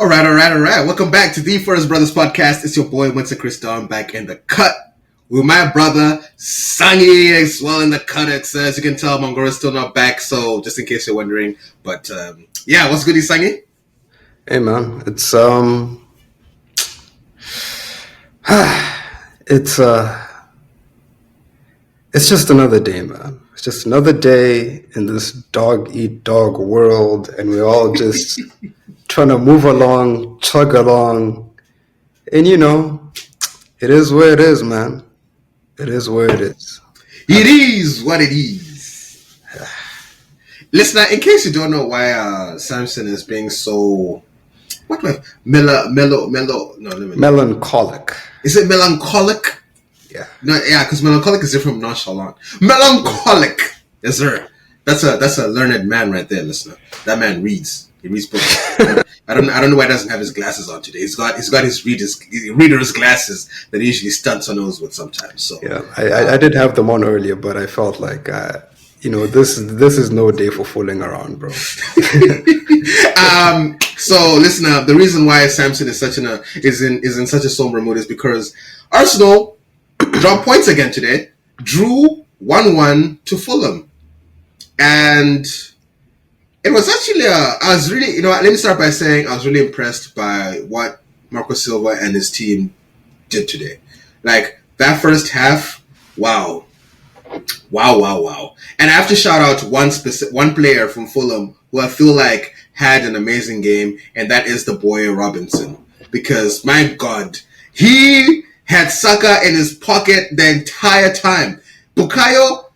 All right. Welcome back to the First Brothers Podcast. It's your boy, Winston Chris Don, back in the cut with my brother, Sangi, as well in the cut. As you can tell, Mongoro's still not back, so just in case you're wondering. But yeah, what's good, Sangi? Hey man, it's it's just another day, man. It's just another day in this dog eat dog world, and we're all just trying to move along, chug along, and it is where it is, man. It is where it is. It is what it is. Listener, in case you don't know why Samson is being so Melancholic. Is it melancholic? Yeah. No, yeah, because melancholic is different from nonchalant. Melancholic, yes sir. That's a learned man right there, listener. That man reads. He reads books. I don't know why he doesn't have his glasses on today. He's got his reader's glasses that he usually stunts on nose with sometimes. So yeah, I did have them on earlier, but I felt like this is no day for fooling around, bro. So listen up. The reason why Samson is in such a somber mood is because Arsenal dropped points again today. Drew 1-1 to Fulham, and it was actually I was really let me start by saying I was really impressed by what Marco Silva and his team did today. Like that first half, wow. And I have to shout out one player from Fulham who I feel like had an amazing game, and that is the boy Robinson. Because my God, he had Saka in his pocket the entire time. Bukayo,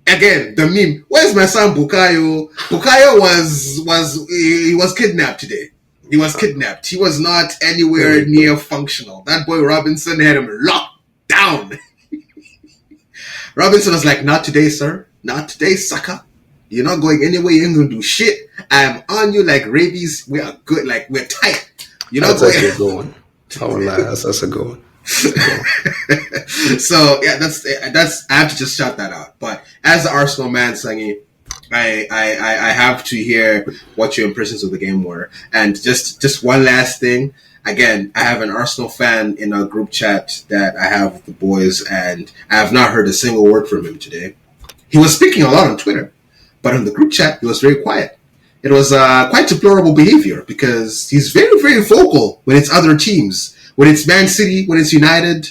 again, the meme. Where's my son Bukayo? Bukayo was kidnapped today. He was kidnapped. He was not anywhere near functional. That boy Robinson had him locked down. Robinson was like, not today, sir. Not today, Saka. You're not going anywhere. You ain't going to do shit. I'm on you like rabies. We are good. Like, we're tight. You're not That's actually a good one. I won't lie. That's a good one. So, yeah, that's I have to just shout that out. But as the Arsenal man, Sangi, I have to hear what your impressions of the game were. And just one last thing. Again, I have an Arsenal fan in a group chat that I have with the boys, and I have not heard a single word from him today. He was speaking a lot on Twitter, but in the group chat, he was very quiet. It was quite deplorable behavior because he's very, very vocal when it's other teams. When it's Man City, when it's United,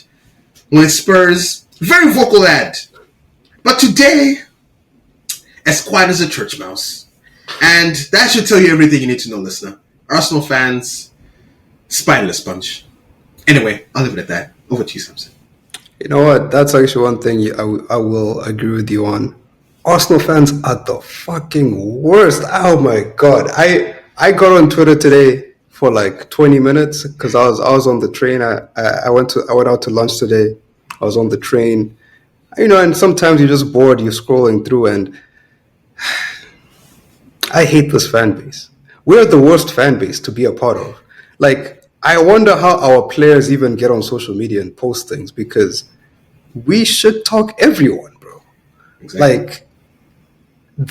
when it's Spurs. Very vocal lad. But today, as quiet as a church mouse. And that should tell you everything you need to know, listener. Arsenal fans, spineless bunch. Anyway, I'll leave it at that. Over to you, Samson. You know what? That's actually one thing I will agree with you on. Arsenal fans are the fucking worst. Oh my God. I got on Twitter today for like 20 minutes because I was on the train. I went out to lunch today. I was on the train. And sometimes you're just bored, you're scrolling through, and I hate this fan base. We're the worst fan base to be a part of. Like, I wonder how our players even get on social media and post things because we should talk everyone, bro. Exactly. Like,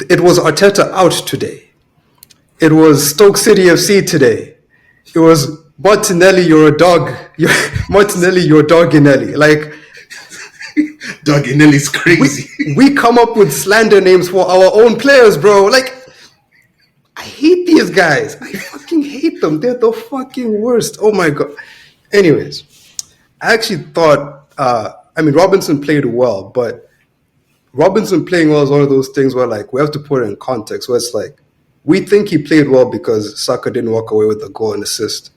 it was Arteta out today. It was Stoke City FC today. It was Martinelli, you're a dog. Martinelli, you're Dogginelli. Like, Dogginelli's crazy. We come up with slander names for our own players, bro. Like, I hate these guys. I fucking hate them. They're the fucking worst. Oh my God. Anyways, I actually thought, Robinson played well, but Robinson playing well is one of those things where, like, we have to put it in context, where it's like, we think he played well because Saka didn't walk away with a goal and assist.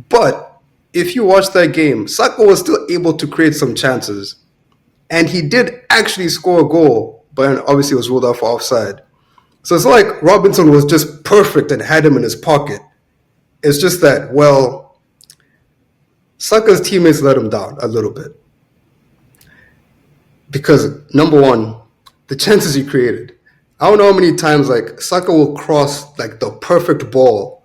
But if you watch that game, Saka was still able to create some chances, and he did actually score a goal, but obviously it was ruled out for offside. So it's like Robinson was just perfect and had him in his pocket. It's just that, well, Saka's teammates let him down a little bit. Because, number one, the chances he created. I don't know how many times, like, Saka will cross, like, the perfect ball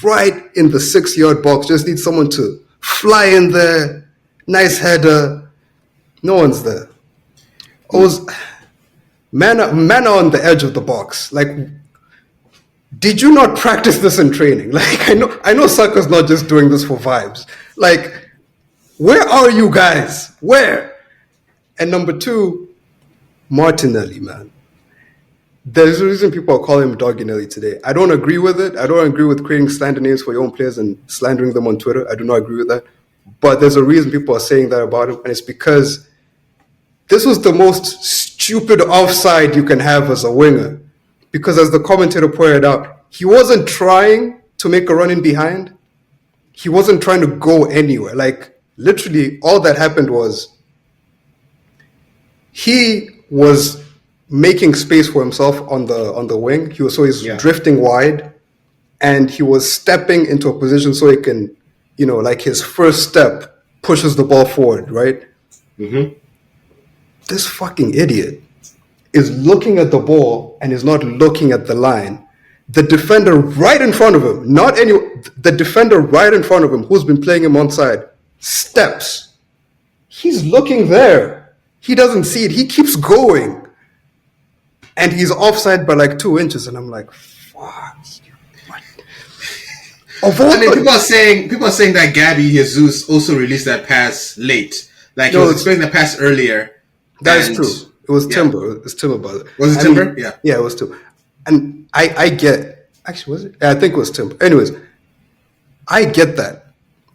right in the 6-yard box. Just need someone to fly in there. Nice header. No one's there. Man on the edge of the box. Like, Did you not practice this in training? Like I know Saka's not just doing this for vibes. Like, where are you guys? Where? And number two, Martinelli, man. There's a reason people are calling him Dogginelli today. I don't agree with it. I don't agree with creating slander names for your own players and slandering them on Twitter. I do not agree with that. But there's a reason people are saying that about him, and it's because this was the most stupid offside you can have as a winger. Because as the commentator pointed out, he wasn't trying to make a run in behind. He wasn't trying to go anywhere. Like, literally, all that happened was he was making space for himself on the wing. He's drifting wide, and he was stepping into a position so he can, like his first step pushes the ball forward, right? Mm-hmm. This fucking idiot is looking at the ball and is not looking at the line. The defender right in front of him, the defender right in front of him, who's been playing him onside, steps. He's looking there. He doesn't see it. He keeps going. And he's offside by like 2 inches. And I'm like, fuck. What? People are saying that Gabby Jesus also released that pass late. Like, he was expecting the pass earlier. That is true. It was Timber. It was Timber, by the way. Was it Timber? Yeah. Yeah, it was Timber. And I get... Actually, was it? Yeah, I think it was Timber. Anyways, I get that.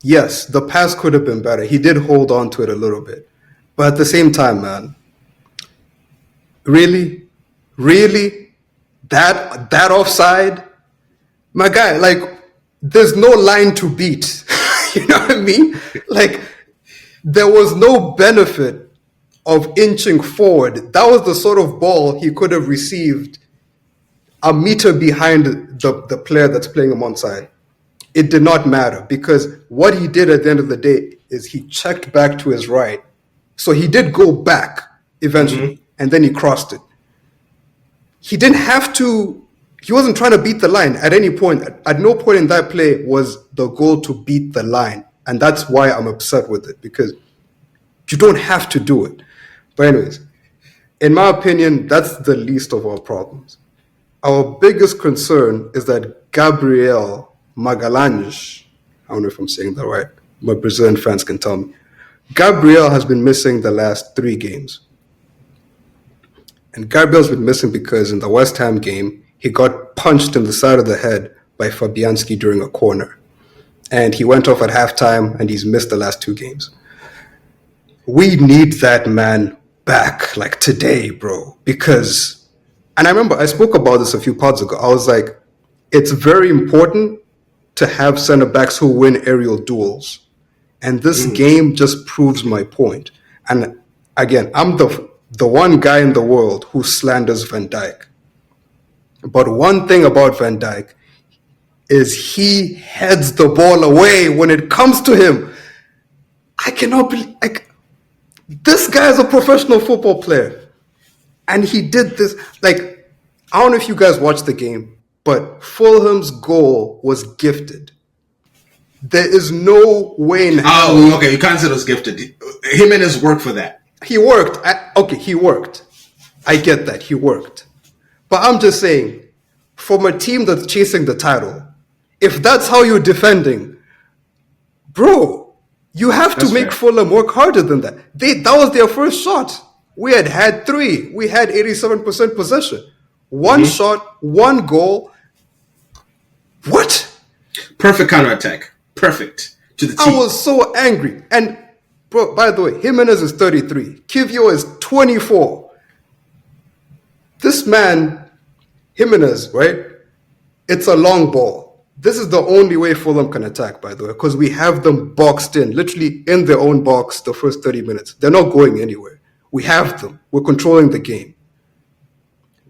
Yes, the pass could have been better. He did hold on to it a little bit. But at the same time, man, really? That offside? My guy, like, there's no line to beat. You know what I mean? Like, there was no benefit of inching forward. That was the sort of ball he could have received a meter behind the player that's playing him onside. It did not matter because what he did at the end of the day is he checked back to his right. So he did go back eventually, and then he crossed it. He didn't have to, he wasn't trying to beat the line at any point. At no point in that play was the goal to beat the line. And that's why I'm upset with it, because you don't have to do it. But anyways, in my opinion, that's the least of our problems. Our biggest concern is that Gabriel Magalhães, I don't know if I'm saying that right, but Brazilian fans can tell me. Gabriel has been missing the last 3 games. And Gabriel's been missing because in the West Ham game, he got punched in the side of the head by Fabianski during a corner. And he went off at halftime and he's missed the last 2 games. We need that man back, like today, bro. Because, and I remember I spoke about this a few pods ago. I was like, it's very important to have center backs who win aerial duels. And this game just proves my point. And again, I'm the one guy in the world who slanders Van Dijk. But one thing about Van Dijk is he heads the ball away when it comes to him. I cannot believe, like, this guy is a professional football player. And he did this, like, I don't know if you guys watched the game, but Fulham's goal was gifted. There is no way in hell. Oh, okay, you can't say it was gifted. Jimenez worked for that. He worked. He worked. I get that. He worked. But I'm just saying, from a team that's chasing the title, if that's how you're defending, bro, you have to make Fulham work harder than that. That was their first shot. We had 3. We had 87% possession. One shot, 1 goal. What? Perfect counterattack. Perfect. To the T. I was so angry. And, bro, by the way, Jimenez is 33. Kivio is 24. This man, Jimenez, right? It's a long ball. This is the only way Fulham can attack, by the way, because we have them boxed in, literally in their own box the first 30 minutes. They're not going anywhere. We have them. We're controlling the game.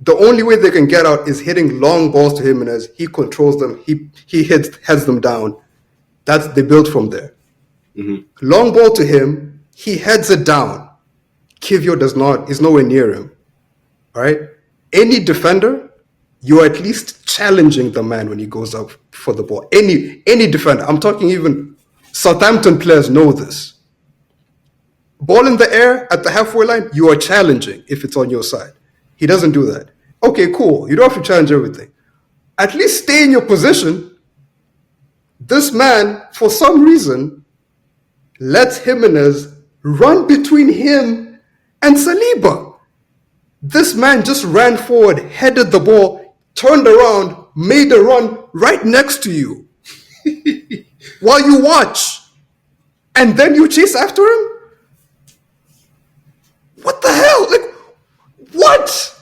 The only way they can get out is hitting long balls to Jimenez. He controls them. He heads them down. They build from there. Long ball to him. He heads it down. Kivio is nowhere near him. All right? Any defender, you're at least challenging the man when he goes up for the ball. Any defender. I'm talking even Southampton players know this. Ball in the air at the halfway line, you are challenging if it's on your side. He doesn't do that. Okay, cool. You don't have to challenge everything. At least stay in your position. This man, for some reason, lets Jimenez run between him and Saliba. This man just ran forward, headed the ball, turned around, made a run right next to you while you watch. And then you chase after him? What the hell? Like, what?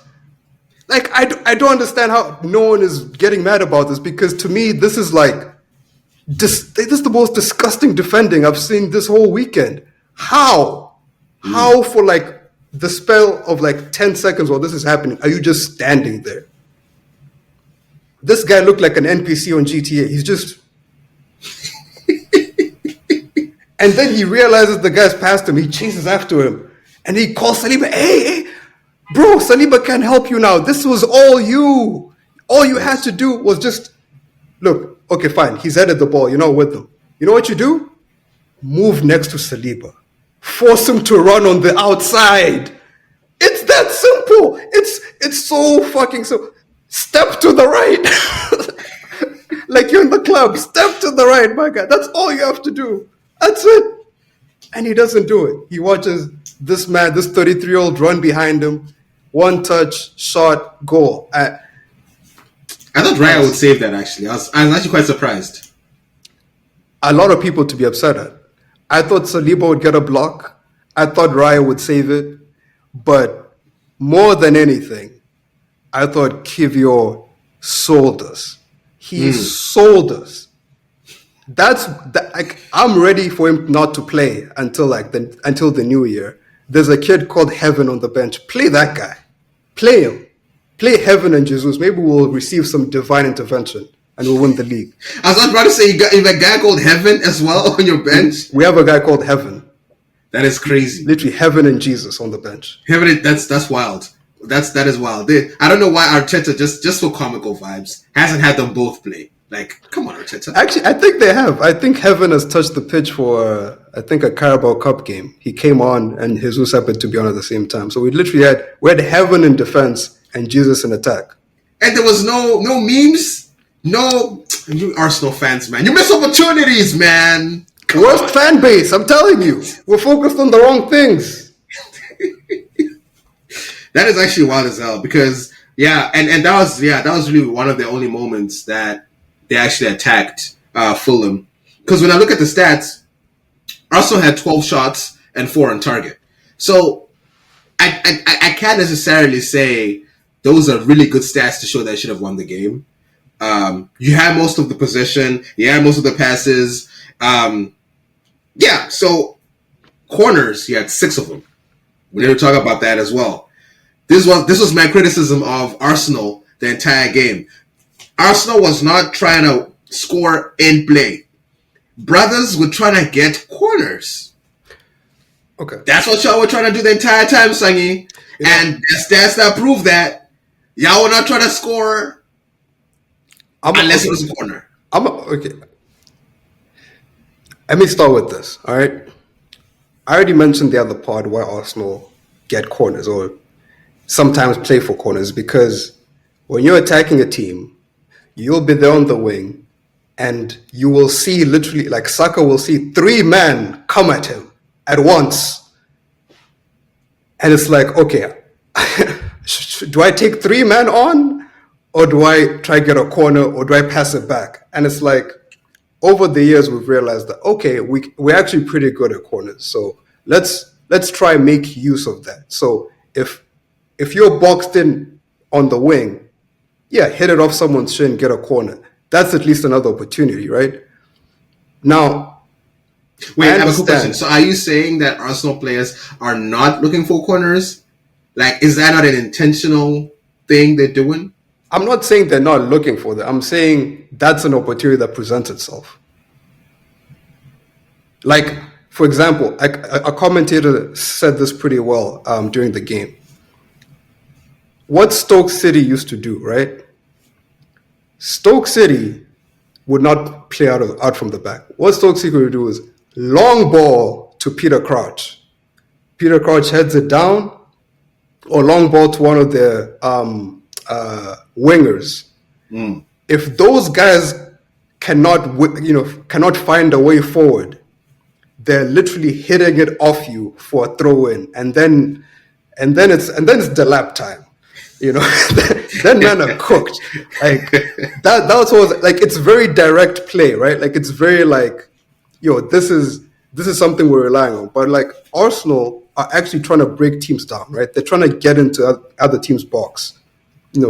Like, I don't understand how no one is getting mad about this, because to me, this is like, this is the most disgusting defending I've seen this whole weekend. How? How for like the spell of like 10 seconds while this is happening, are you just standing there? This guy looked like an NPC on GTA. He's just... And then he realizes the guy's past him. He chases after him. And he calls Saliba, hey, bro, Saliba can't help you now. This was all you. All you had to do was just, look, okay, fine. He's headed the ball. You're not with him. You know what you do? Move next to Saliba. Force him to run on the outside. It's that simple. It's so fucking simple. Step to the right. Like you're in the club. Step to the right, my guy. That's all you have to do. That's it. And he doesn't do it. He watches this man, this 33-year-old run behind him. One touch, shot, goal. I thought Raya would save that, actually. I was actually quite surprised. A lot of people to be upset at. I thought Saliba would get a block. I thought Raya would save it. But more than anything, I thought Kivior sold us. He sold us. I'm ready for him not to play until the new year. There's a kid called Heaven on the bench. Play that guy. Play him. Play Heaven and Jesus. Maybe we'll receive some divine intervention and we'll win the league. I was about to say, you have a guy called Heaven as well on your bench? We have a guy called Heaven. That is crazy. Literally Heaven and Jesus on the bench. Heaven, that's wild. That is wild. I don't know why Arteta, just for comical vibes, hasn't had them both play. Like, come on, Arteta. Actually, I think they have. I think Heaven has touched the pitch for, a Carabao Cup game. He came on and Jesus happened to be on at the same time. So we had Heaven in defense and Jesus in attack. And there was no memes? No, you Arsenal fans, man. You miss opportunities, man. Worst fan base, I'm telling you. We're focused on the wrong things. That is actually wild as hell because, and that was really one of the only moments that they actually attacked Fulham. Because when I look at the stats, Arsenal had 12 shots and 4 on target. So I can't necessarily say those are really good stats to show that I should have won the game. You had most of the possession. You had most of the passes. So corners, you had 6 of them. We need to talk about that as well. This was my criticism of Arsenal the entire game. Arsenal was not trying to score in play. Brothers were trying to get corners. Okay. That's what y'all were trying to do the entire time, Sangi. Yeah. And the stats that prove that y'all were not trying to score unless it was a corner. Okay. Let me start with this, all right? I already mentioned the other part why Arsenal get corners or sometimes play for corners, because when you're attacking a team, you'll be there on the wing and you will see literally, like Saka will see 3 men come at him at once. And it's like, okay, do I take 3 men on or do I try to get a corner or do I pass it back? And it's like, over the years, we've realized that, okay, we're actually pretty good at corners. So let's try and make use of that. So if you're boxed in on the wing, hit it off someone's shin, get a corner. That's at least another opportunity, right? Now, wait, I have a quick question. So are you saying that Arsenal players are not looking for corners? Like, is that not an intentional thing they're doing? I'm not saying they're not looking for that. I'm saying that's an opportunity that presents itself. Like, for example, a commentator said this pretty well during the game. What Stoke City used to do, right? Stoke City would not play out from the back. What Stoke City would do is long ball to Peter Crouch. Peter Crouch heads it down, or long ball to one of their wingers. if those guys cannot find a way forward, they're literally hitting it off you for a throw in, and then it's the lap time. You know, then men are cooked. Like that's what like it's very direct play, right? Like it's very like, this is something we're relying on. But like Arsenal are actually trying to break teams down, right? They're trying to get into other teams' box.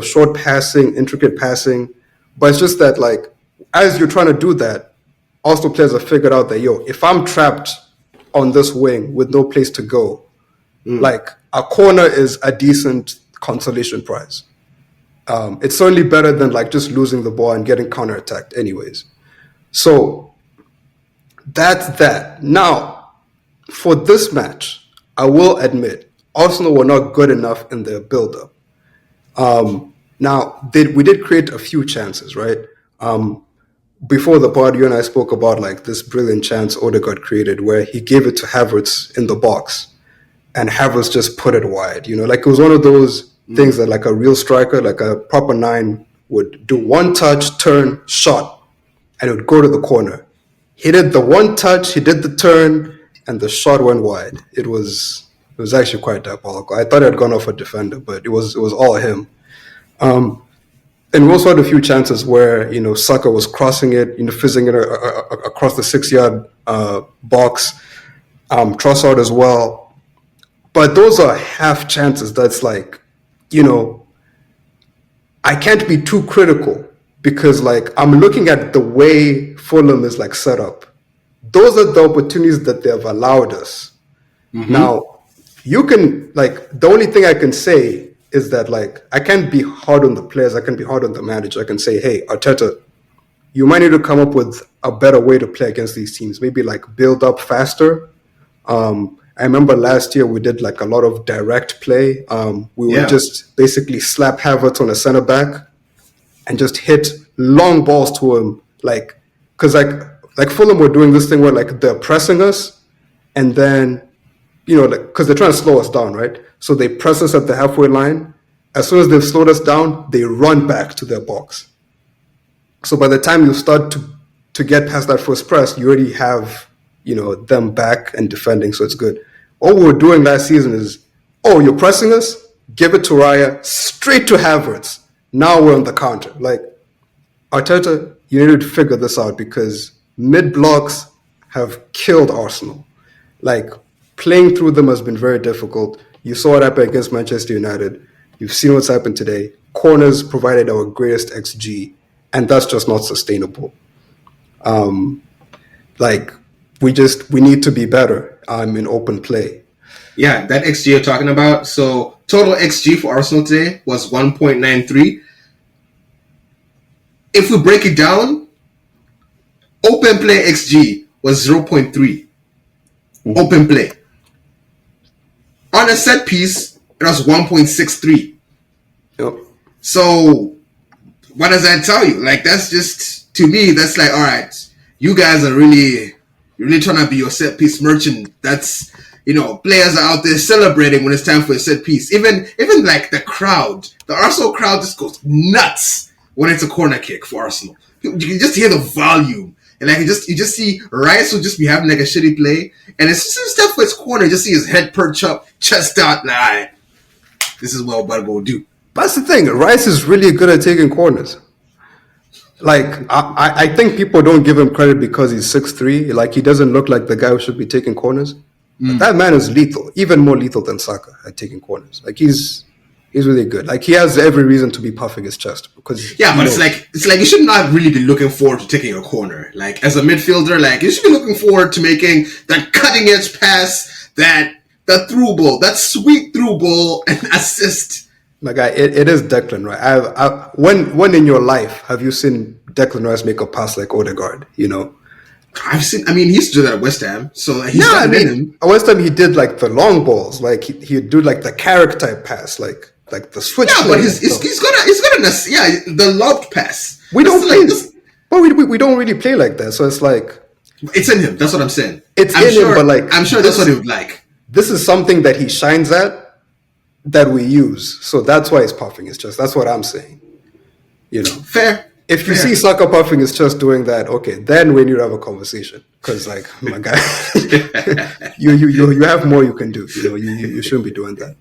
Short passing, intricate passing. But it's just that like as you're trying to do that, Arsenal players have figured out that if I'm trapped on this wing with no place to go, like a corner is a decent consolation prize. It's certainly better than like just losing the ball and getting counterattacked anyways. So that's that. Now, for this match, I will admit Arsenal were not good enough in their build-up. Now, we did create a few chances, right? Before the pod, you and I spoke about like this brilliant chance Odegaard created where he gave it to Havertz in the box and Havertz just put it wide. Like it was one of those things that like a real striker, like a proper nine would do: one touch, turn, shot, and it would go to the corner. He did the one touch, he did the turn, and the shot went wide. It was actually quite diabolical. I thought it had gone off a defender, but it was all him. And we also had a few chances where, Saka was crossing it, fizzing it across the 6-yard box. Trossard as well. But those are half chances. That's like, I can't be too critical because like I'm looking at the way Fulham is like set up. Those are the opportunities that they have allowed us. Now, you can like the only thing I can say is that like I can't be hard on the players, I can be hard on the manager. I can say, hey, Arteta, you might need to come up with a better way to play against these teams. Maybe like build up faster. I remember last year we did like a lot of direct play. We would just basically slap Havertz on a center back and just hit long balls to him. Like, because like Fulham were doing this thing where like they're pressing us and then, because they're trying to slow us down, right? So they press us at the halfway line. As soon as they've slowed us down, they run back to their box. So by the time you start to get past that first press, you already have, them back and defending. So it's good. What we were doing last season is, you're pressing us? Give it to Raya, straight to Havertz. Now we're on the counter. Like, Arteta, you need to figure this out because mid-blocks have killed Arsenal. Like, playing through them has been very difficult. You saw what happened against Manchester United. You've seen what's happened today. Corners provided our greatest XG, and that's just not sustainable. We need to be better in open play. Yeah, that XG you're talking about. So total XG for Arsenal today was 1.93. If we break it down, open play XG was 0.3. Open play. On a set piece, it was 1.63. Yep. So what does that tell you? Like, that's just, to me, that's like, all right, you guys are really trying to be your set piece merchant. That's, players are out there celebrating when it's time for a set piece. Even like the crowd, the Arsenal crowd just goes nuts when it's a corner kick for Arsenal. You can just hear the volume. And like you just see Rice will just be having like a shitty play, and as soon as step for his corner, you just see his head perch up, chest out. Nah, this is what Bud will do. That's the thing. Rice is really good at taking corners. Like I think people don't give him credit because he's 6'3". Like he doesn't look like the guy who should be taking corners. But that man is lethal, even more lethal than Saka at taking corners. Like he's really good. Like he has every reason to be puffing his chest because but it's like you should not really be looking forward to taking a corner. Like as a midfielder, like you should be looking forward to making that cutting edge pass, that through ball, that sweet through ball and assist. My guy, it is Declan, right? When in your life have you seen Declan Rice make a pass like Odegaard? I've seen. I mean, he used to do that at West Ham, so he's got it in him. At West Ham, he did like the long balls, like he'd do like the carrot type pass, like the switch. Yeah, but he's got the lobbed pass. We don't play, but we don't really play like that. So it's like it's in him. That's what I'm saying. It's in him, but like I'm sure that's what he would like. This is something that he shines at that we use, so that's why he's puffing his chest. That's what I'm saying. Fair. If you Fair. see Saka puffing his chest doing that, okay, then we need to have a conversation. Because, like, my guy, you have more you can do. You shouldn't be doing that.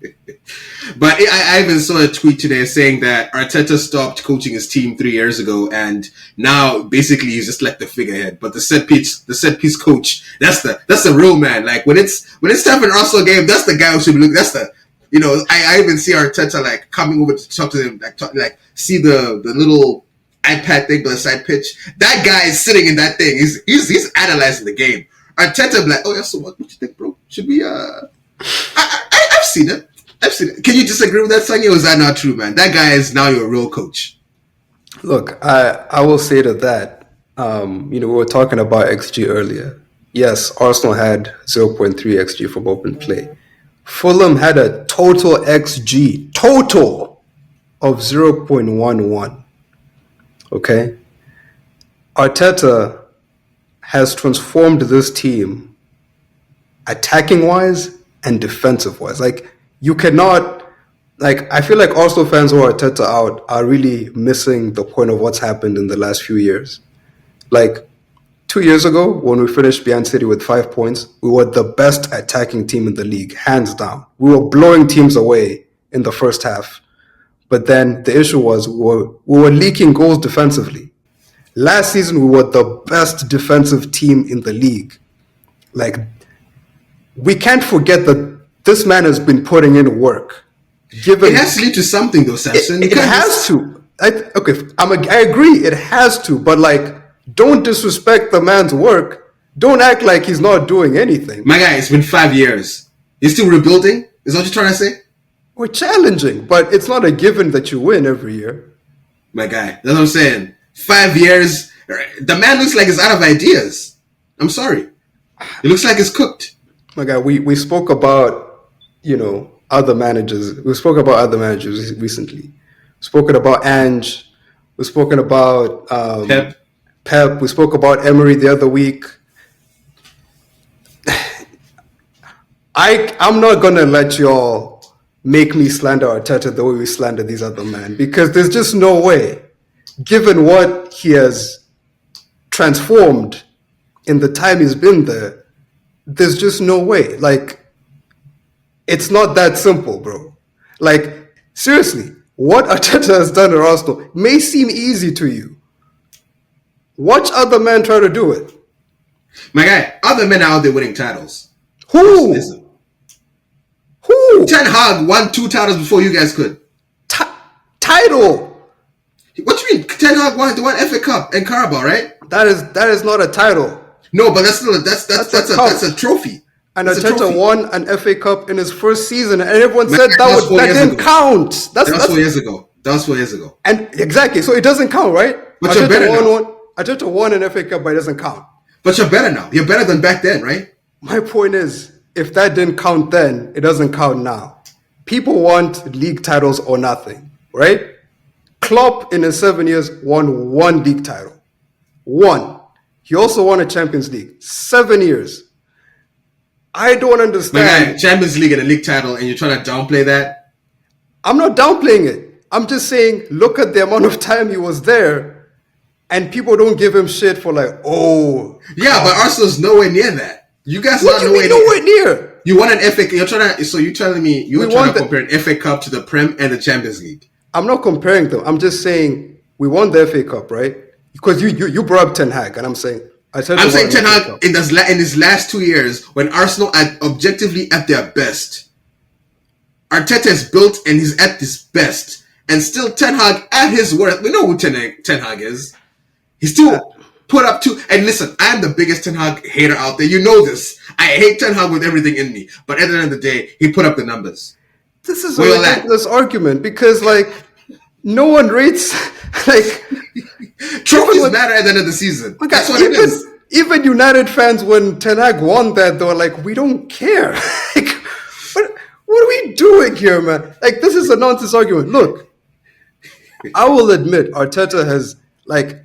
But I even saw a tweet today saying that Arteta stopped coaching his team 3 years ago, and now basically he's just like the figurehead. But the set piece coach, that's the real man. Like when it's time for an Arsenal game, that's the guy who should be looking. That's the I even see Arteta like coming over to talk to him, like see the little iPad thing by the side pitch. That guy is sitting in that thing. He's analyzing the game. Arteta be like, oh yeah, so what you think, bro? Should we I've seen it. Can you disagree with that, Sanyi, or is that not true, man? That guy is now your real coach. Look, I will say to that, we were talking about XG earlier. Yes, Arsenal had 0.3 XG from open play. Fulham had a total XG, of 0.11. Okay? Arteta has transformed this team attacking-wise and defensive-wise. Like, you cannot... Like, I feel like Arsenal fans who are Arteta out are really missing the point of what's happened in the last few years. Like, 2 years ago, when we finished behind City with 5 points, we were the best attacking team in the league, hands down. We were blowing teams away in the first half. But then the issue was we were leaking goals defensively. Last season, we were the best defensive team in the league. Like, we can't forget that this man has been putting in work. It has to lead to something, though, Samson. It has to. I agree, it has to. But, like, don't disrespect the man's work. Don't act like he's not doing anything. My guy, it's been 5 years. You're still rebuilding? Is that what you're trying to say? We're challenging, but it's not a given that you win every year. My guy, that's what I'm saying. 5 years. The man looks like he's out of ideas. I'm sorry. It looks like it's cooked. My guy, we spoke about, other managers. We spoke about other managers recently. We've spoken about Ange. We've spoken about Pep. We spoke about Emery the other week. I'm not going to let y'all make me slander Arteta the way we slander these other men, because there's just no way, given what he has transformed in the time he's been there, there's just no way. Like, it's not that simple, bro. Like, seriously, what Arteta has done at Arsenal may seem easy to you. Watch other men try to do it. My guy, other men are out there winning titles. Who? Who? Ten Hag won 2 titles before you guys could. Title? What do you mean? Ten Hag won FA Cup and Carabao, right? That is not a title. No, but that's still that's a trophy. And Arteta won an FA Cup in his first season, and everyone said that didn't count. That was 4 years ago. That was 4 years ago. And exactly, so it doesn't count, right? But you're better now. Arteta won an FA Cup, but it doesn't count. But you're better now. You're better than back then, right? My point is, if that didn't count then, it doesn't count now. People want league titles or nothing, right? Klopp in his 7 years won 1 league title. 1. He also won a Champions League. 7 years. I don't understand. Man, Champions League and a league title, and you're trying to downplay that? I'm not downplaying it. I'm just saying, look at the amount of time he was there, and people don't give him shit for like, oh. Yeah, but Arsenal's nowhere near that. You guys what are nowhere near. You won an FA. You're telling me you were trying to compare an FA Cup to the Prem and the Champions League. I'm not comparing them. I'm just saying we won the FA Cup, right? Because you brought up Ten Hag, and I'm saying Ten Hag in his last 2 years, when Arsenal are objectively at their best, Arteta is built and he's at his best, and still Ten Hag at his worst. We know who Ten Hag is. He still put up 2. And listen, I'm the biggest Ten Hag hater out there. You know this. I hate Ten Hag with everything in me. But at the end of the day, he put up the numbers. This is a ridiculous argument because, like, no one rates, like... Trophies matter at the end of the season. Okay, that's what it is. Even United fans, when Ten Hag won that, they were like, we don't care. Like, what are we doing here, man? Like, this is a nonsense argument. Look, I will admit, Arteta has, like...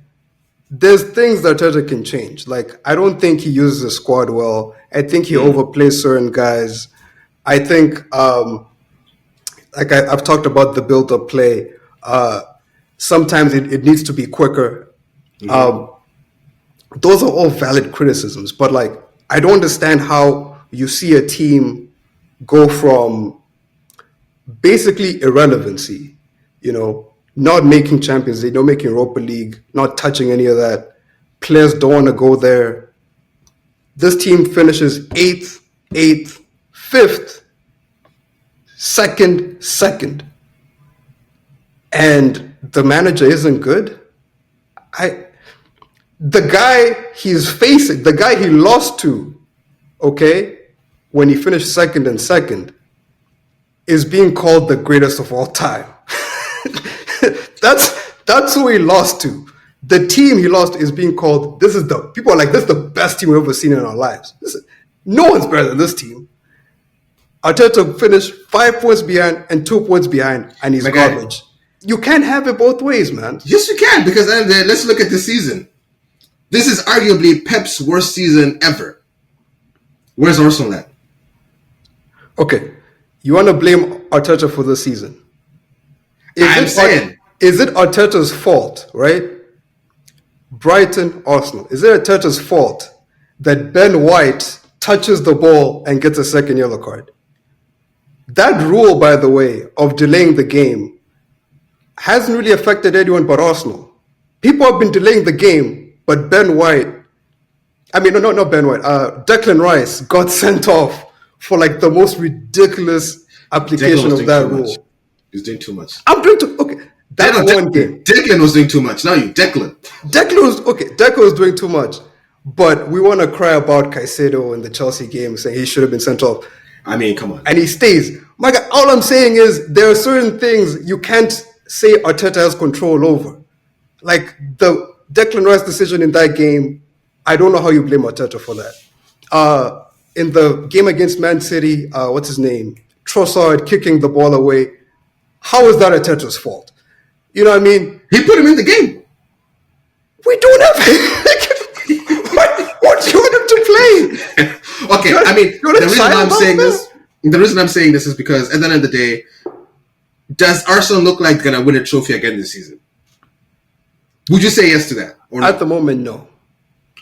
There's things that Arteta can change. Like, I don't think he uses the squad well. I think he overplays certain guys. I think, I've talked about the build-up play. Sometimes it needs to be quicker. Mm-hmm. Those are all valid criticisms, but like I don't understand how you see a team go from basically irrelevancy, not making Champions League, not making Europa League, not touching any of that. Players don't want to go there. This team finishes eighth, fifth, second, and the manager isn't good. The guy he's facing, the guy he lost to, okay, when he finished second, is being called the greatest of all time. that's who he lost to. The team he lost is being called. People are like, this is the best team we've ever seen in our lives. No one's better than this team. Arteta finished 5 points behind and 2 points behind, and he's garbage. You can't have it both ways, man. Yes, you can, because let's look at this season. This is arguably Pep's worst season ever. Where's Arsenal at? Okay, you want to blame Arteta for this season? Is it Arteta's fault, right? Brighton, Arsenal. Is it Arteta's fault that Ben White touches the ball and gets a second yellow card? That rule, by the way, of delaying the game hasn't really affected anyone but Arsenal. People have been delaying the game, but Ben White, not Ben White, Declan Rice got sent off for like the most ridiculous application of that rule. He's doing too much. Okay. That's one game. Declan was doing too much. Now Declan was doing too much. But we want to cry about Caicedo in the Chelsea game, saying he should have been sent off. I mean, come on. And he stays. My God, all I'm saying is there are certain things you can't say Arteta has control over. Like the Declan Rice decision in that game, I don't know how you blame Arteta for that. In the game against Man City, what's his name? Trossard kicking the ball away. How is that Arteta's fault? You know what I mean? He put him in the game. We don't have what do you want him to play? Okay, the reason I'm saying this is because at the end of the day, does Arsenal look like they're gonna win a trophy again this season? Would you say yes to that? Or no? At the moment, no.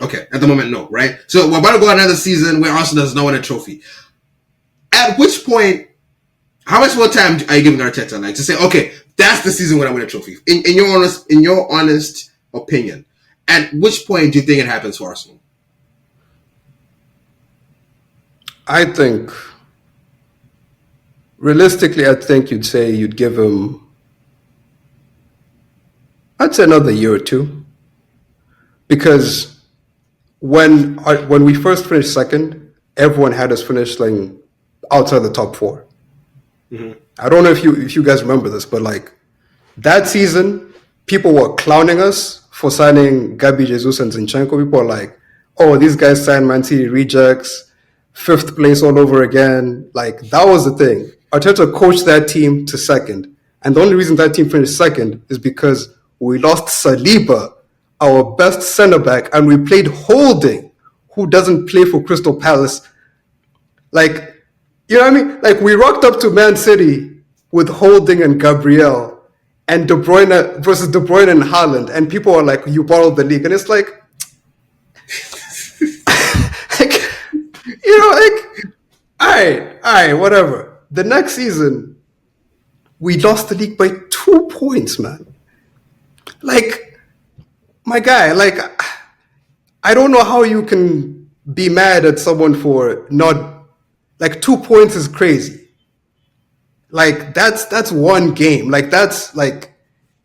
Okay, at the moment, no, right? So we're about to go another season where Arsenal does not win a trophy. At which point, how much more time are you giving Arteta, like to say, okay, that's the season when I win a trophy? In your honest opinion, at which point do you think it happens for Arsenal? I think, realistically, you'd say you'd give him, I'd say another year or two. Because when we first finished second, everyone had us finish like outside the top four. Mm-hmm. I don't know if you guys remember this, but like that season, people were clowning us for signing Gabi Jesus and Zinchenko. People were like, oh, these guys signed Man City rejects, 5th place all over again. Like that was the thing. Arteta coached that team to second. And the only reason that team finished second is because we lost Saliba, our best centre-back, and we played Holding, who doesn't play for Crystal Palace. Like, you know what I mean? Like, we rocked up to Man City with Holding and Gabriel and De Bruyne versus De Bruyne and Haaland, and people are like, you borrowed the league. And it's like, all right, whatever. The next season, we lost the league by 2 points, man. Like, my guy, like, I don't know how you can be mad at someone for not, like, 2 points is crazy. Like, that's one game. Like, that's, like,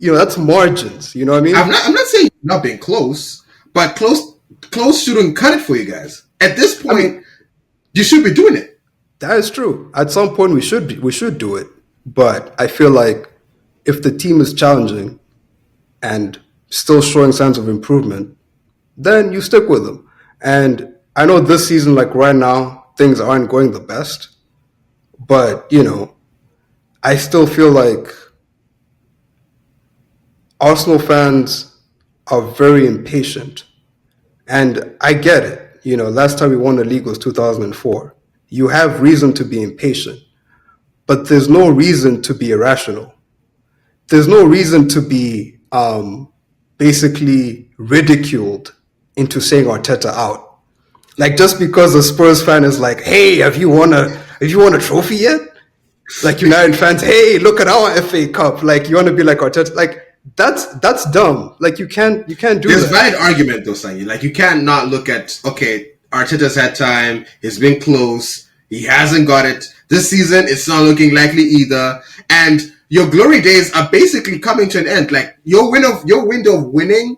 that's margins. You know what I mean? I'm not saying not being close, but close shouldn't cut it for you guys. At this point, you should be doing it. That is true. At some point, we should do it. But I feel like if the team is challenging and still showing signs of improvement, then you stick with them. And I know this season, like right now, things aren't going the best. But, I still feel like Arsenal fans are very impatient. And I get it. Last time we won the league was 2004. You have reason to be impatient. But there's no reason to be irrational. There's no reason to be basically ridiculed into saying Arteta out. Like just because a Spurs fan is like, "Hey, have you won a trophy yet?" Like United fans, "Hey, look at our FA Cup." Like you want to be like Arteta. Like that's dumb. Like you can't do There's that. valid argument though, Sanyi. Like you can't not look at okay, Arteta's had time, he's been close, he hasn't got it. This season it's not looking likely either. And your glory days are basically coming to an end. Like your window of winning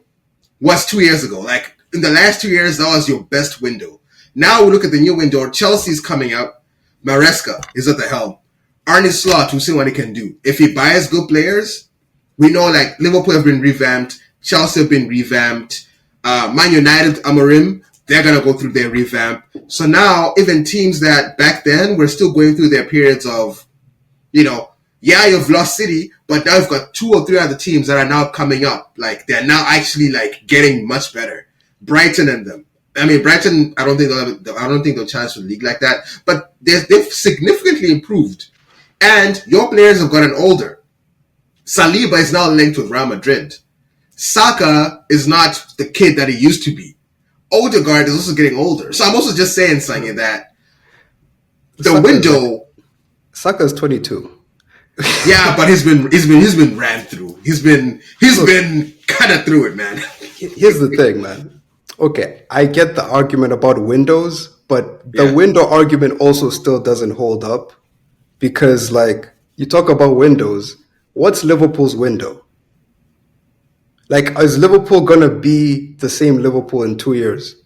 was 2 years ago. Like in the last 2 years, that was your best window. Now we look at the new window. Chelsea's coming up. Maresca is at the helm. Arne Slot, we'll see what he can do. If he buys good players, we know like Liverpool have been revamped, Chelsea have been revamped, Man United, Amorim, they're gonna go through their revamp. So now even teams that back then were still going through their periods of, yeah, you've lost City, but now you've got two or three other teams that are now coming up. Like they're now actually like getting much better. Brighton and them. I mean, Brighton. I don't think they'll challenge for the league like that. But they've significantly improved, and your players have gotten older. Saliba is now linked with Real Madrid. Saka is not the kid that he used to be. Odegaard is also getting older. So I'm also just saying, Sanya, that the window. Saka is 22. Yeah, but he's been ran through. He's been kind of through it, man. Here's the thing, man. Okay, I get the argument about windows, but the Yeah. window argument also still doesn't hold up because, like, you talk about windows. What's Liverpool's window? Like, is Liverpool gonna be the same Liverpool in 2 years?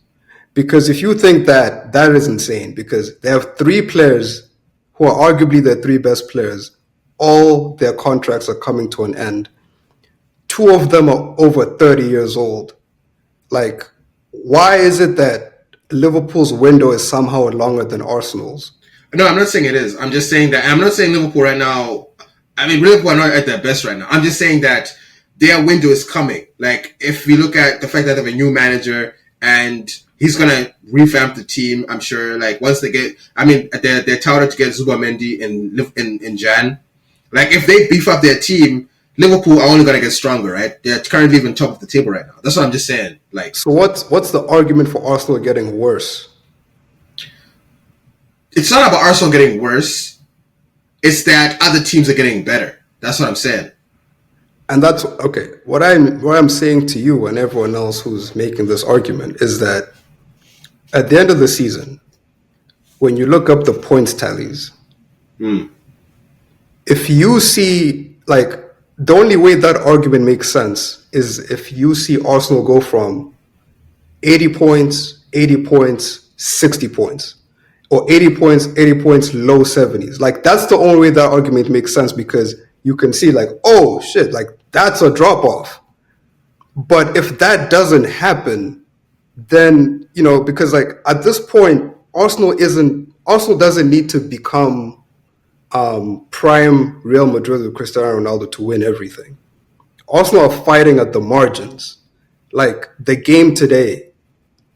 Because if you think that, that is insane. Because they have three players who are arguably their three best players. All their contracts are coming to an end. Two of them are over 30 years old. Like, why is it that Liverpool's window is somehow longer than Arsenal's? No, I'm not saying it is. I'm just saying that I'm not saying Liverpool right now. I mean, Liverpool are not at their best right now. I'm just saying that their window is coming. Like, if we look at the fact that they have a new manager and he's gonna revamp the team, I'm sure. Like, once they get, I mean, they're touted to get Zubamendi in Jan. Like, if they beef up their team, Liverpool are only gonna get stronger, right? They're currently even top of the table right now. That's what I'm just saying. Like, So what's the argument for Arsenal getting worse? it's not about Arsenal getting worse. It's that other teams are getting better. That's what I'm saying. And that's okay. What I'm saying to you and everyone else who's making this argument is that at the end of the season, when you look up the points tallies, if you see like the only way that argument makes sense is if you see Arsenal go from 80 points, 80 points, 60 points, or 80 points, 80 points, low 70s. Like that's the only way that argument makes sense because you can see like, oh shit, like that's a drop off. But if that doesn't happen, then because like at this point, Arsenal doesn't need to become prime Real Madrid with Cristiano Ronaldo to win everything. Arsenal are fighting at the margins. Like the game today,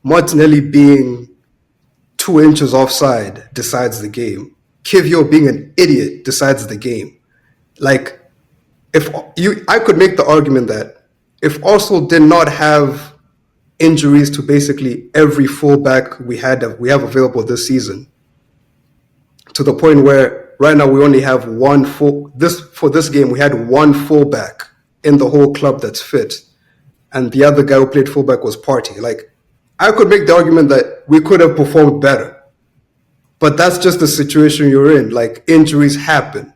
Martinelli being 2 inches offside decides the game. Kivio being an idiot decides the game. Like I could make the argument that if Arsenal did not have injuries to basically every fullback we have available this season, to the point where right now we only have for this game we had one fullback in the whole club that's fit, and the other guy who played fullback was Partey. Like I could make the argument that we could have performed better, but that's just the situation you're in. Like injuries happen.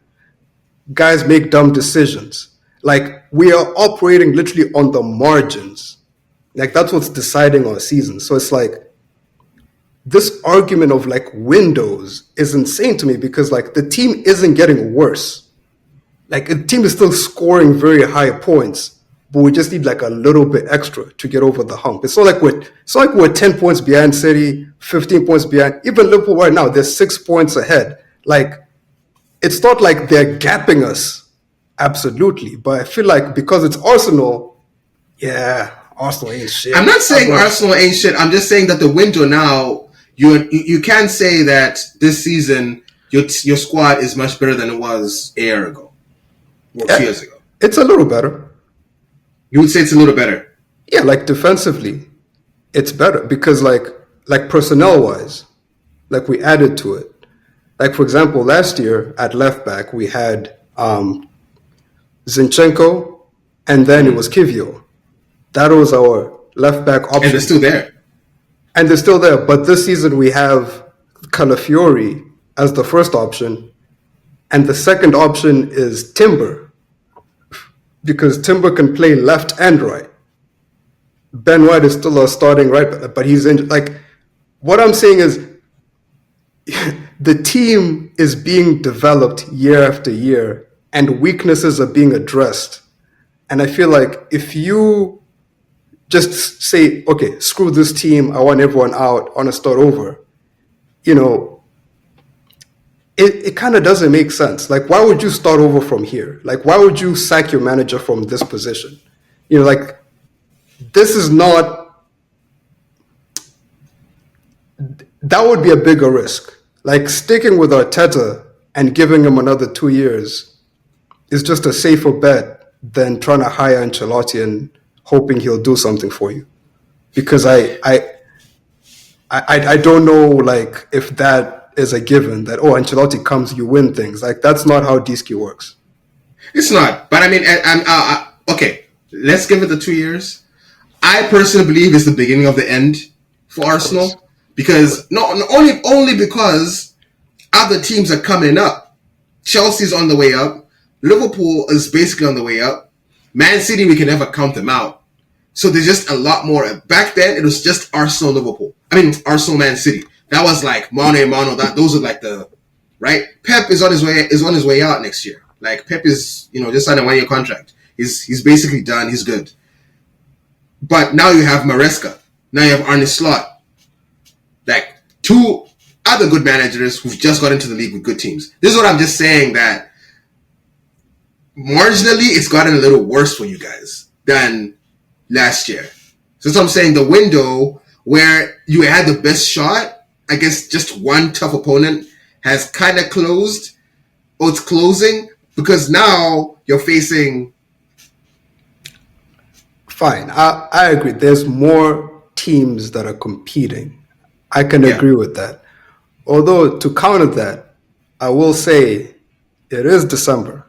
Guys make dumb decisions. Like we are operating literally on the margins. Like that's what's deciding our season. So it's like this argument of like windows is insane to me because like the team isn't getting worse. Like the team is still scoring very high points, but we just need like a little bit extra to get over the hump. It's not like we're 10 points behind City, 15 points behind. Even Liverpool right now, they're 6 points ahead. Like it's not like they're gapping us, absolutely. But I feel like because it's Arsenal, yeah, Arsenal ain't shit. I'm not saying Arsenal ain't shit. I'm just saying that the window now, you can't say that this season your squad is much better than it was a year ago or 2 years ago. It's a little better. You would say it's a little better. Yeah, like defensively, it's better because like personnel wise, like we added to it. Like for example, last year at left back we had Zinchenko, and then it was Hmm. Kivio. That was our left back And they're option, still there. and they're still there. But this season we have Calafiori as the first option, and the second option is Timber because Timber can play left and right. Ben White is still a starting right, but he's injured. Like what I'm saying is, the team is being developed year after year, and weaknesses are being addressed. And I feel like if you just say, okay, screw this team, I want everyone out, I want to start over, you know, it kind of doesn't make sense. Like, why would you start over from here? Like, why would you sack your manager from this position? You know, like, this is not, that would be a bigger risk. Like, sticking with Arteta and giving him another 2 years is just a safer bet than trying to hire Ancelotti and hoping he'll do something for you. Because I don't know like if that is a given that Ancelotti comes you win things like that's not how Disky works. It's not. But I mean, okay, let's give it the 2 years. I personally believe it's the beginning of the end for Of course, Arsenal because no, only because other teams are coming up. Chelsea's on the way up. Liverpool is basically on the way up. Man City, we can never count them out. So there's just a lot more. Back then, it was just Arsenal, Liverpool. I mean, Arsenal, Man City. That was like Mano. Those are like the right. Pep is on his way out next year. Like Pep is just signed a 1 year contract. He's basically done. He's good. But now you have Maresca. Now you have Arne Slot. Like two other good managers who've just got into the league with good teams. This is what I'm just saying that marginally it's gotten a little worse for you guys than last year. So that's what I'm saying. The window where you had the best shot against just one tough opponent has kind of closed, or it's closing because now you're facing. fine. I agree. There's more teams that are competing. I can Yeah. agree with that. Although to counter that, I will say it is December.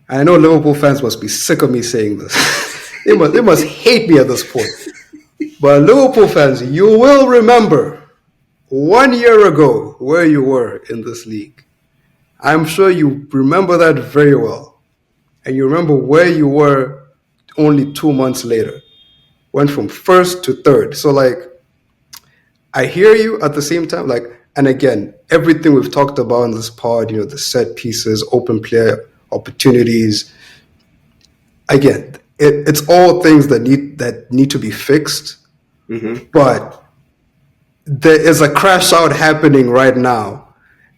I know Liverpool fans must be sick of me saying this. they must hate me at this point. But Liverpool fans, you will remember 1 year ago where you were in this league. I'm sure you remember that very well. And you remember where you were only 2 months later. Went from first to third. So, like, I hear you at the same time. Like, and again, everything we've talked about in this pod, the set pieces, open play opportunities. Again, it's all things that need to be fixed. Mm-hmm. But there is a crash out happening right now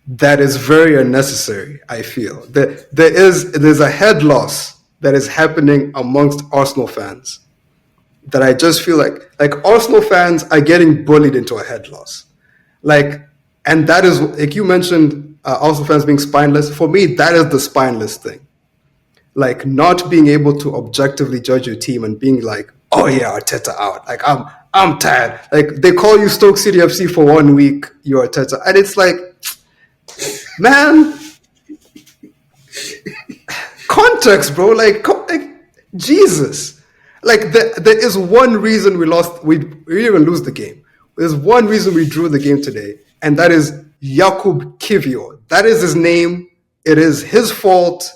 that is very unnecessary. I feel that there's a head loss that is happening amongst Arsenal fans that I just feel like Arsenal fans are getting bullied into a head loss. Like, and that is like you mentioned, Arsenal fans being spineless. For me, that is the spineless thing. Like not being able to objectively judge your team and being like, oh yeah, Arteta out. Like I'm tired. Like they call you Stoke City FC for 1 week, you're Arteta, and it's like, man, context, bro. Like Jesus. Like there is one reason we lost. We didn't even lose the game. There's one reason we drew the game today, and that is Jakub Kivio. That is his name. It is his fault.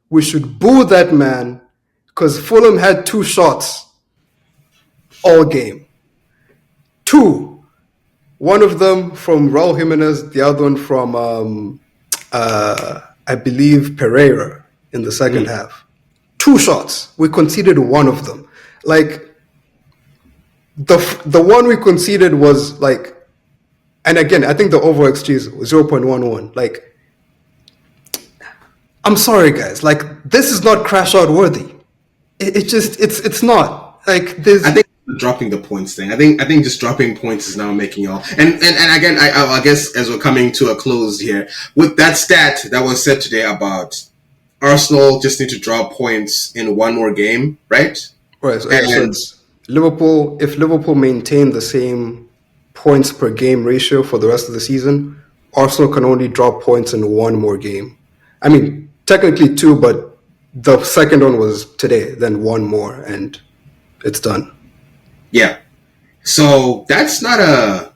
We should boo that man because Fulham had 2 shots all game. Two. One of them from Raul Jimenez, the other one from, I believe, Pereira in the second Mm. half. 2 shots. We conceded one of them. Like, the one we conceded was like, and again, I think the over XG was 0.11. Like, I'm sorry, guys. Like, this is not crash out worthy. It's not. Like, I there's. think dropping the points thing. I think just dropping points is now making y'all. And again, I guess as we're coming to a close here with that stat that was said today about Arsenal just need to draw points in one more game, right? Right. So, yeah, so And it's Liverpool. If Liverpool maintain the same points per game ratio for the rest of the season, Arsenal can only drop points in one more game. I mean, technically two, but the second one was today. Then one more, and it's done. yeah, so that's not a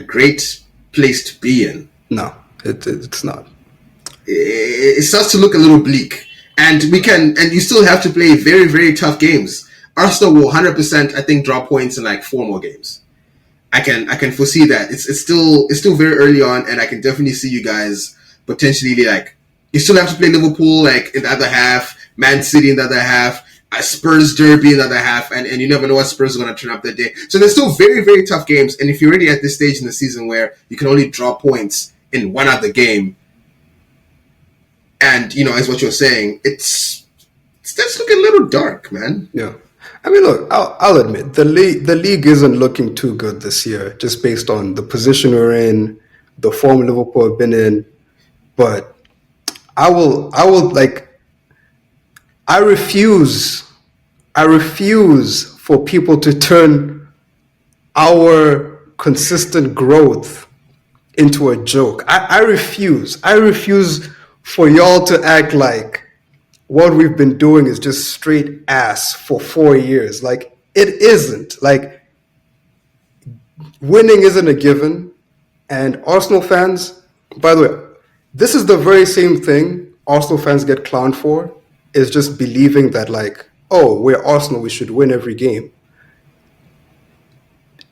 great place to be in. No, it's not. It starts to look a little bleak. And you still have to play very, very tough games. Arsenal will 100%, I think, drop points in like 4 more games. I can foresee that. It's still very early on, and I can definitely see you guys potentially like you still have to play Liverpool like in the other half, Man City in the other half, Spurs derby in the other half, and you never know what Spurs are going to turn up that day. So there's still very, very tough games, and if you're already at this stage in the season where you can only draw points in one other game, and as what you're saying, that's looking a little dark, man. Yeah. I mean, look, I'll admit the league isn't looking too good this year, just based on the position we're in, the form Liverpool have been in. But I will like I refuse for people to turn our consistent growth into a joke. I refuse. I refuse for y'all to act like what we've been doing is just straight ass for 4 years. Like, it isn't. Like, winning isn't a given. And Arsenal fans, by the way, this is the very same thing Arsenal fans get clowned for, is just believing that, like, oh, we're Arsenal, we should win every game.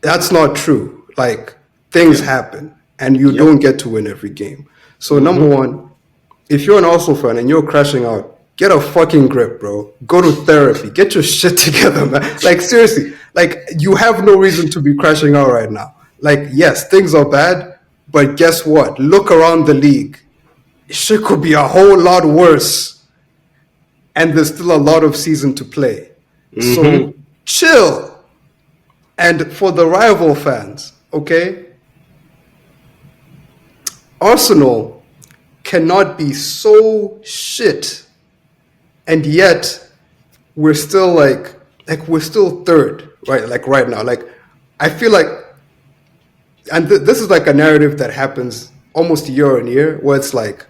That's not true. Like, things Yeah. happen, and you Yep. don't get to win every game. So, number Mm-hmm. one, if you're an Arsenal fan and you're crashing out, get a fucking grip, bro. Go to therapy. Get your shit together, man. Like, seriously, like, you have no reason to be crashing out right now. Like, yes, things are bad, but guess what? Look around the league. Shit could be a whole lot worse, and there's still a lot of season to play. Mm-hmm. So, chill. And for the rival fans, okay, Arsenal cannot be so shit, and yet we're still like we're still third, right? Like right now, like I feel like, and this is like a narrative that happens almost year on year, where it's like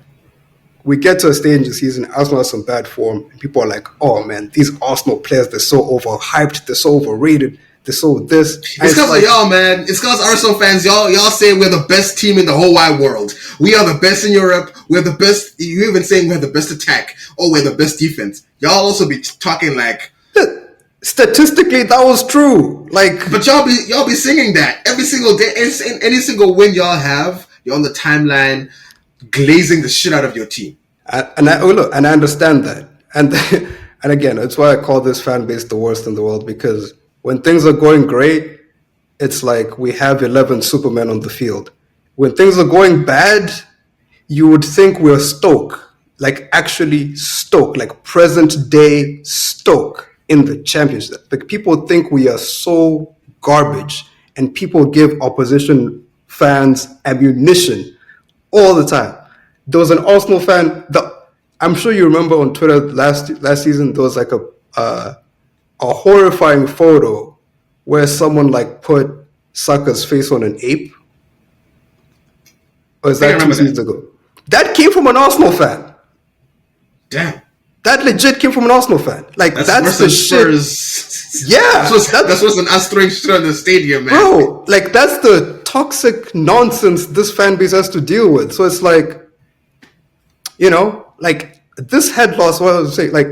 we get to a stage in the season, Arsenal has some bad form, and people are like, "Oh man, these Arsenal players, they're so overhyped, they're so overrated, they're so this." And It's it's because like, of y'all, man. It's because Arsenal fans, y'all say we're the best team in the whole wide world. We are the best in Europe. We're the best. You even saying we have the best attack. Oh, we're the best defense. Y'all also be talking like, statistically, that was true. Like, but y'all be singing that every single day. In any single win y'all have, you're on the timeline glazing the shit out of your team. and I understand that, and and again, that's why I call this fan base the worst in the world, because when things are going great, it's like we have 11 Supermen on the field. When things are going bad, you would think we're Stoke, like actually Stoke, like present day Stoke in the championship. Like, people think we are so garbage, and people give opposition fans ammunition all the time. There was an Arsenal fan. I'm sure you remember on Twitter last season. There was like a horrifying photo where someone like put Saka's face on an ape. Or is I that two remember that. seasons ago? That came from an Arsenal fan. Damn, That legit came from an Arsenal fan. Like, that's that's worse the than shit. Spurs. Yeah, that's worse than us throwing shit on the stadium, man. bro. Like, that's the toxic nonsense this fan base has to deal with. So it's like, like this head loss. What I was saying, like,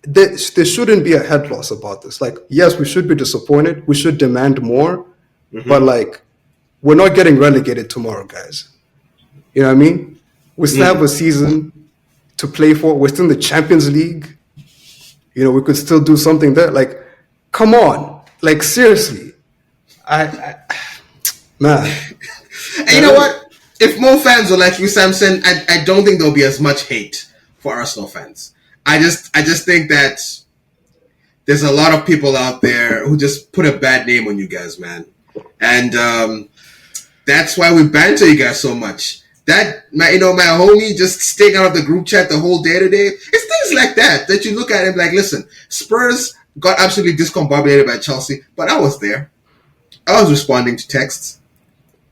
there shouldn't be a head loss about this. Like, yes, we should be disappointed. We should demand more, but like, we're not getting relegated tomorrow, guys. You know what I mean? We still have a season to play for. We're still in the Champions League. We could still do something there. Like, come on. Like, seriously. Man. And you know what? If more fans were like you, Samson, I don't think there'll be as much hate for Arsenal fans. I just think that there's a lot of people out there who just put a bad name on you guys, man. And that's why we banter you guys so much. That my homie just staying out of the group chat the whole day today. It's things like that you look at and be like, listen, Spurs got absolutely discombobulated by Chelsea, but I was there. I was responding to texts.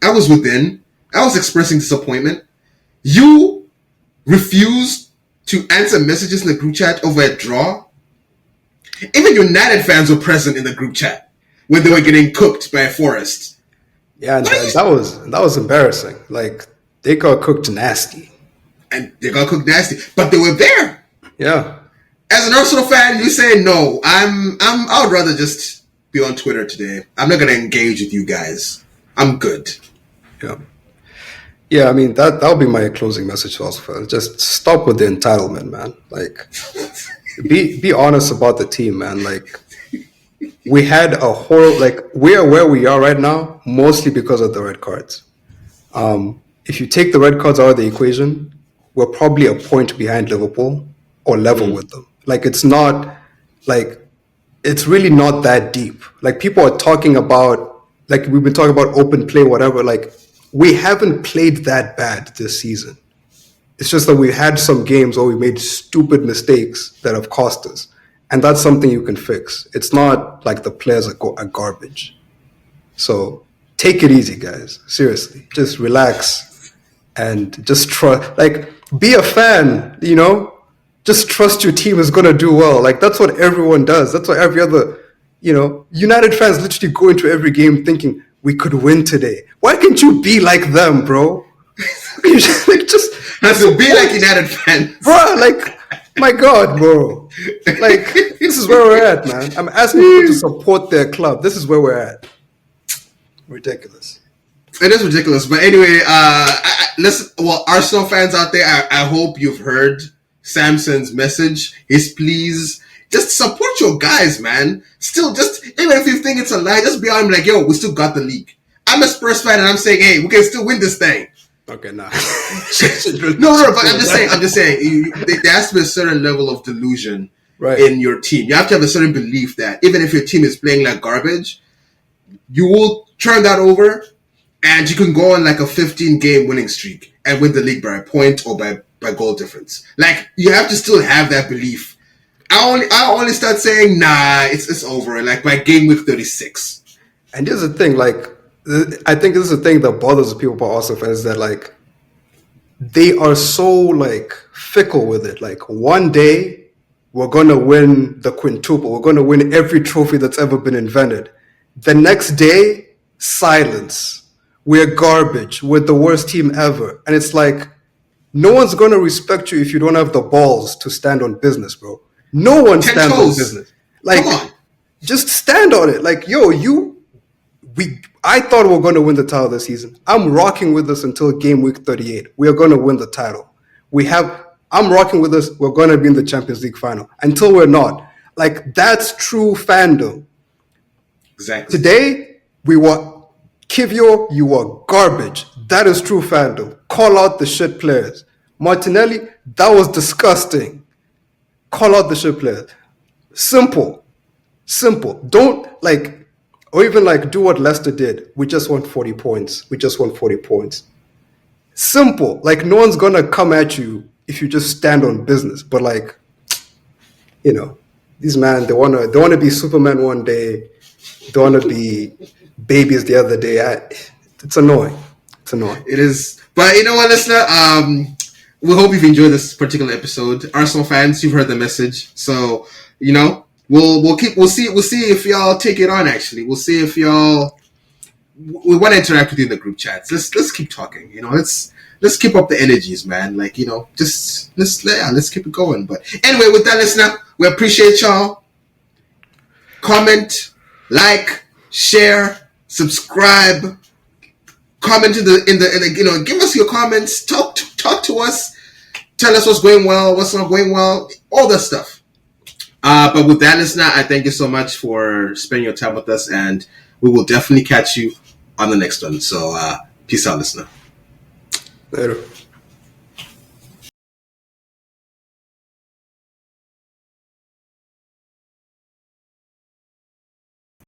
I was within. I was expressing disappointment. You refused to answer messages in the group chat over a draw. Even United fans were present in the group chat when they were getting cooked by Forest. Yeah, and that was embarrassing. Like they got cooked nasty. And they got cooked nasty, but they were there. Yeah. As an Arsenal fan, you say no. I would rather just be on Twitter today. I'm not gonna engage with you guys. I'm good. Yeah. Yeah, I mean that would be my closing message to us fans. Just stop with the entitlement, man. Like be honest about the team, man. Like we had a horrible like we are where we are right now, mostly because of the red cards. If you take the red cards out of the equation, we're probably a point behind Liverpool or level with them. Like it's not like it's really not that deep. Like people are talking about like we've been talking about open play, whatever. Like we haven't played that bad this season. It's just that we had some games where we made stupid mistakes that have cost us. And that's something you can fix. It's not like the players are garbage. So take it easy, guys. Seriously. Just relax and just trust. Like, be a fan, you know? Just trust your team is going to do well. Like, that's what everyone does. That's what every other, you know, United fans literally go into every game thinking, we could win today. Why can't you be like them, bro? Like, just has to be like United fans, bro. Like, my God, bro. Like, this is where we're at, man. I'm asking people to support their club. This is where we're at. Ridiculous. It is ridiculous, but anyway, listen. Well, Arsenal fans out there, I hope you've heard Samson's message. His please. Just support your guys, man. Still, just even if you think it's a lie, just be on like, yo, we still got the league. I'm a Spurs fan, and I'm saying, hey, we can still win this thing. Okay, nah. no, but I'm just saying, there has to be a certain level of delusion in your team. You have to have a certain belief that even if your team is playing like garbage, you will turn that over, and you can go on like a 15-game winning streak and win the league by a point or by goal difference. Like, you have to still have that belief. I only start saying, nah, it's over, like by game week 36. And here's the thing, like, I think this is the thing that bothers people about Arsenal fans, that like they are so like fickle with it. Like one day we're gonna win the quintuple, we're gonna win every trophy that's ever been invented. The next day, silence. We're garbage. We're the worst team ever. And it's like no one's gonna respect you if you don't have the balls to stand on business, bro. No one stands on business. Like, just stand on it. Like, yo, I thought we were going to win the title this season. I'm rocking with us until game week 38. We are going to win the title. I'm rocking with us. We're going to be in the Champions League final. Until we're not. Like, that's true fandom. Exactly. Today, Kivio, you were garbage. That is true fandom. Call out the shit players. Martinelli, that was disgusting. Call out the shit players. Simple. Don't like, or even like do what Leicester did. We just want 40 points. Simple. Like no one's gonna come at you if you just stand on business. But like, you know, these men, they wanna be Superman one day. They wanna be babies the other day. It's annoying. It is. But you know what, listener? We hope you've enjoyed this particular episode. Arsenal fans, you've heard the message. So, you know, we'll see if y'all take it on. Actually, we'll see if y'all. We want to interact with you in the group chats. Let's keep talking. You know, let's keep up the energies, man. Like, you know, just let's keep it going. But anyway, with that, listener, we appreciate y'all. Comment, like, share, subscribe. Comment in the you know, give us your comments. Talk to us. Tell us what's going well, what's not going well, all that stuff. But with that, listener, I thank you so much for spending your time with us, and we will definitely catch you on the next one. So peace out, listener. Later.